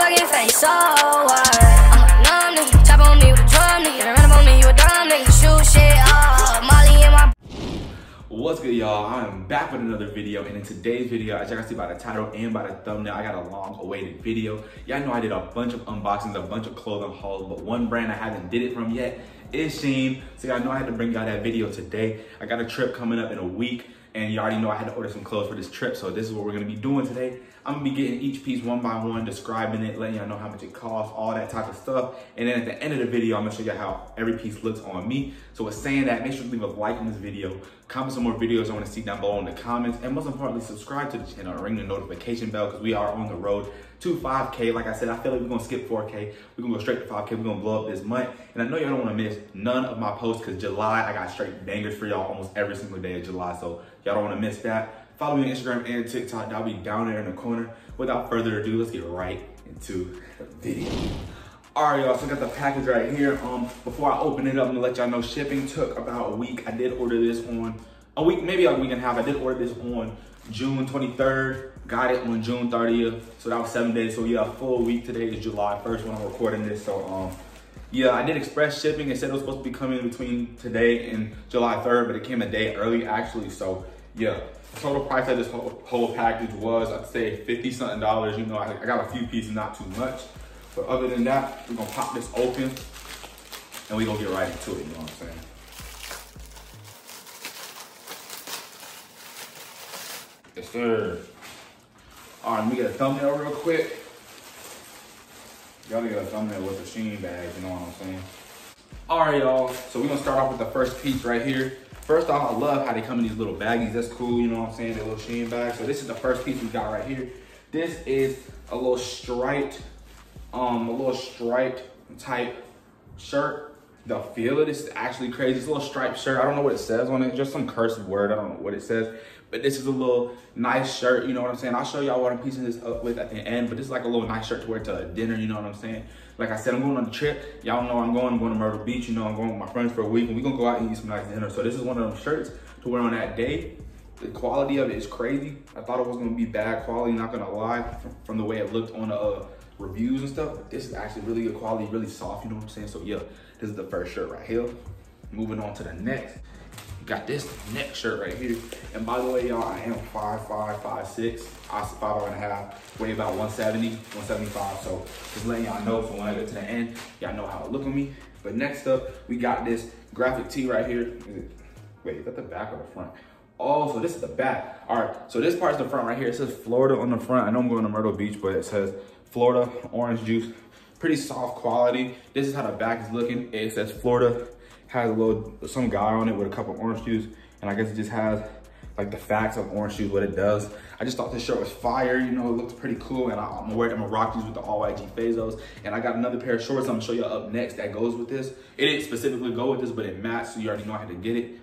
fucking face, so what? I'm a numb nigga, chop on me with a drum nigga, run up on me, you a dumb nigga, shoot shit up, Molly in my. What's good, y'all? I'm back with another video, and in today's video, as y'all can see by the title and by the thumbnail, I got a long-awaited video. Y'all know I did a bunch of unboxings, a bunch of clothing hauls, but one brand I haven't did it from yet is Shein. So y'all know I had to bring y'all that video today. I got a trip coming up in a week, and you already know I had to order some clothes for this trip, so this is what we're gonna be doing today. I'm gonna be getting each piece one by one, describing it, letting y'all know how much it costs, all that type of stuff. And then at the end of the video, I'm gonna show you how every piece looks on me. So with saying that, make sure to leave a like on this video, comment some more videos I wanna see down below in the comments, and most importantly, subscribe to the channel and ring the notification bell, because we are on the road to 5K. Like I said, I feel like we're gonna skip 4K. We're gonna go straight to 5K. We're gonna blow up this month. And I know y'all don't wanna miss none of my posts, because July, I got straight bangers for y'all almost every single day of July. So y'all don't wanna miss that. Follow me on Instagram and TikTok. That'll be down there in the corner. Without further ado, let's get right into the video. All right, y'all, so I got the package right here. Before I open it up, I'm gonna let y'all know shipping took about a week. I did order this on a week, maybe a week and a half. I did order this on June 23rd, got it on June 30th. So that was 7 days. So yeah, a full week. Today is July 1st when I'm recording this. So yeah, I did express shipping. It said it was supposed to be coming between today and July 3rd, but it came a day early actually. So yeah, the total price of this whole package was, I'd say $50-something. You know, I got a few pieces, not too much. But other than that, we're gonna pop this open and we're gonna get right into it, you know what I'm saying? Yes, sir. All right, let me get a thumbnail real quick. Y'all get a thumbnail with the Shein bag, you know what I'm saying? All right, y'all, so we're gonna start off with the first piece right here. First off, I love how they come in these little baggies. That's cool, you know what I'm saying? The little Shein bag. So this is the first piece we got right here. This is a little striped type shirt. The feel of this is actually crazy. It's a little striped shirt. I don't know what it says on it. Just some cursive word. I don't know what it says. But this is a little nice shirt, you know what I'm saying? I'll show y'all what I'm piecing this up with at the end, but this is like a little nice shirt to wear to a dinner, you know what I'm saying? Like I said, I'm going on a trip. Y'all know I'm going to Myrtle Beach, you know, I'm going with my friends for a week, and we're gonna go out and eat some nice dinner. So this is one of them shirts to wear on that day. The quality of it is crazy. I thought it was gonna be bad quality, not gonna lie, from the way it looked on the reviews and stuff. But this is actually really good quality, really soft, you know what I'm saying? So yeah, this is the first shirt right here. Moving on to the next. Got this next shirt right here. And by the way, y'all, I am 5'5", 5'6". I was 5'5", weigh about 170, 175. So just letting y'all know, so when I get to the end, y'all know how it look on me. But next up, we got this graphic tee right here. Wait, is that the back or the front? Oh, so this is the back. All right, so this part's the front right here. It says Florida on the front. I know I'm going to Myrtle Beach, but it says Florida orange juice. Pretty soft quality. This is how the back is looking. It says Florida. Has some guy on it with a cup of orange juice, and I guess it just has like the facts of orange juice, what it does. I just thought this shirt was fire, you know, it looks pretty cool, and I'm gonna rock these with the all white G-Fazos. And I got another pair of shorts I'm gonna show you up next that goes with this. It didn't specifically go with this, but it matched, so you already know how to get it.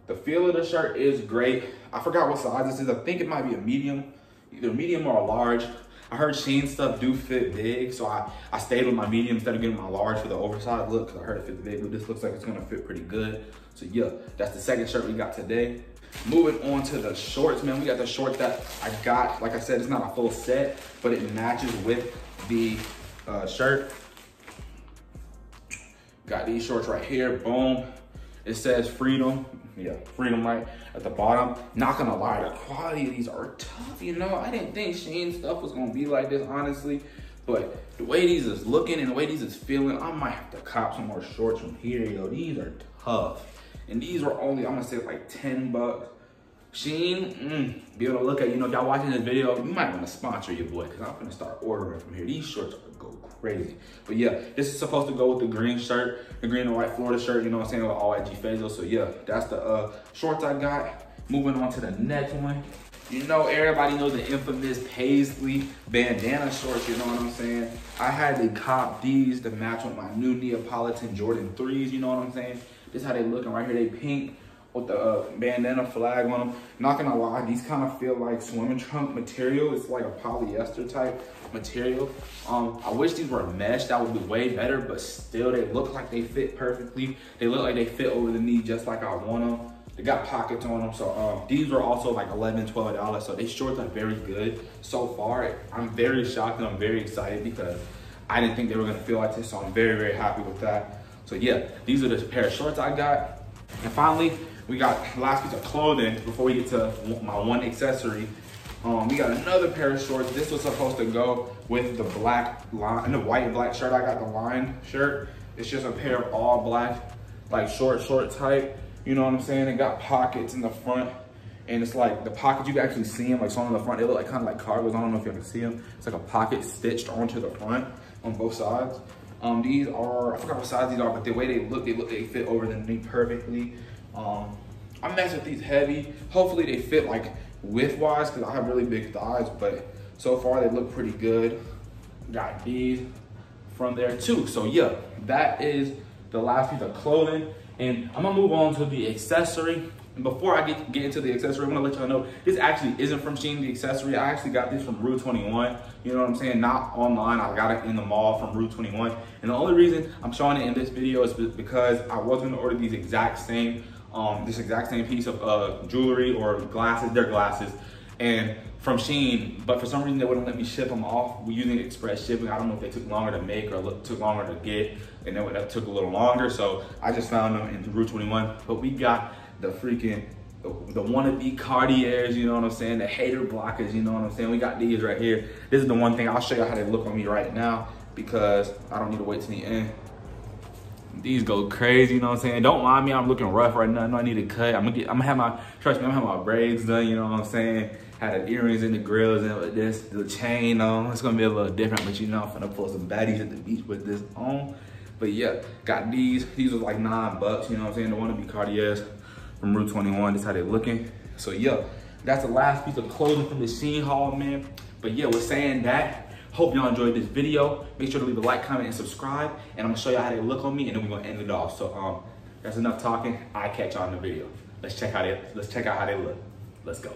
The feel of the shirt is great. I forgot what size this is. I think it might be a medium, either medium or a large. I heard Shein stuff do fit big, so I stayed with my medium instead of getting my large for the oversized look, because I heard it fit big, but this looks like it's gonna fit pretty good. So yeah, that's the second shirt we got today. Moving on to the shorts, man. We got the shorts that I got. Like I said, it's not a full set, but it matches with the shirt. Got these shorts right here, boom. It says freedom. Yeah, freedom right at the bottom. Not gonna lie, the quality of these are tough, you know? I didn't think Shein stuff was gonna be like this, honestly. But the way these is looking and the way these is feeling, I might have to cop some more shorts from here, yo. These are tough. And these were only, I'm gonna say like 10 bucks. Shein, be able to look at, you know, if y'all watching this video, you might wanna sponsor your boy, because I'm gonna start ordering from here. These shorts are gonna go crazy. But yeah, this is supposed to go with the green shirt, the green and white Florida shirt, you know what I'm saying, with all white G-Fazos. So yeah, that's the shorts I got. Moving on to the next one. You know, everybody knows the infamous Paisley bandana shorts, you know what I'm saying? I had to cop these to match with my new Neapolitan Jordan 3s, you know what I'm saying? This is how they looking right here. They pink with the bandana flag on them. Not gonna lie, these kind of feel like swimming trunk material. It's like a polyester type material. I wish these were mesh. That would be way better, but still they look like they fit perfectly. They look like they fit over the knee just like I want them. They got pockets on them. So these were also like $11, $12. So these shorts are very good so far. I'm very shocked and I'm very excited because I didn't think they were gonna feel like this. So I'm very, very happy with that. So yeah, these are the pair of shorts I got. And finally, we got the last piece of clothing before we get to my one accessory. We got another pair of shorts. This was supposed to go with the black line, the white and black shirt. I got the line shirt. It's just a pair of all black, like short type. You know what I'm saying? It got pockets in the front, and it's like the pockets, you can actually see them, like some on the front. They look like kind of like cargos. I don't know if you can see them. It's like a pocket stitched onto the front on both sides. These are, I forgot what size these are, but the way they fit over the knee perfectly. I mess with these heavy. Hopefully they fit like width-wise because I have really big thighs, but so far they look pretty good. Got these from there too. So yeah, that is the last piece of clothing. And I'm gonna move on to the accessory. And before I get into the accessory, I'm gonna let y'all know, this actually isn't from Shein, the accessory. I actually got this from Rue 21. You know what I'm saying? Not online, I got it in the mall from Rue 21. And the only reason I'm showing it in this video is because I was gonna order these exact same, this exact same piece of jewelry or glasses, they're glasses, and from Shein, but for some reason they wouldn't let me ship them off. We're using express shipping. I don't know if they took longer to make or took longer to get, and then that took a little longer. So I just found them in Rue 21. But we got the freaking, the wannabe Cartiers, you know what I'm saying? The hater blockers, you know what I'm saying? We got these right here. This is the one thing, I'll show you how they look on me right now because I don't need to wait till the end. These go crazy, you know what I'm saying? Don't mind me, I'm looking rough right now. I know I need to cut. I'm gonna have my, trust me, I'm gonna have my braids done, you know what I'm saying? Had the earrings and the grills and with this, the chain on. It's gonna be a little different, but you know, I'm gonna pull some baddies at the beach with this on. But yeah, got these. These was like $9, you know what I'm saying? The wannabe Cartiers from Rue 21, that's how they're looking. So yeah, that's the last piece of clothing from the Shein haul, man. But yeah, with saying that, hope y'all enjoyed this video. Make sure to leave a like, comment, and subscribe. And I'm gonna show y'all how they look on me, and then we're gonna end it off. So that's enough talking. I'll catch y'all in the video. Let's check out how they look. Let's go.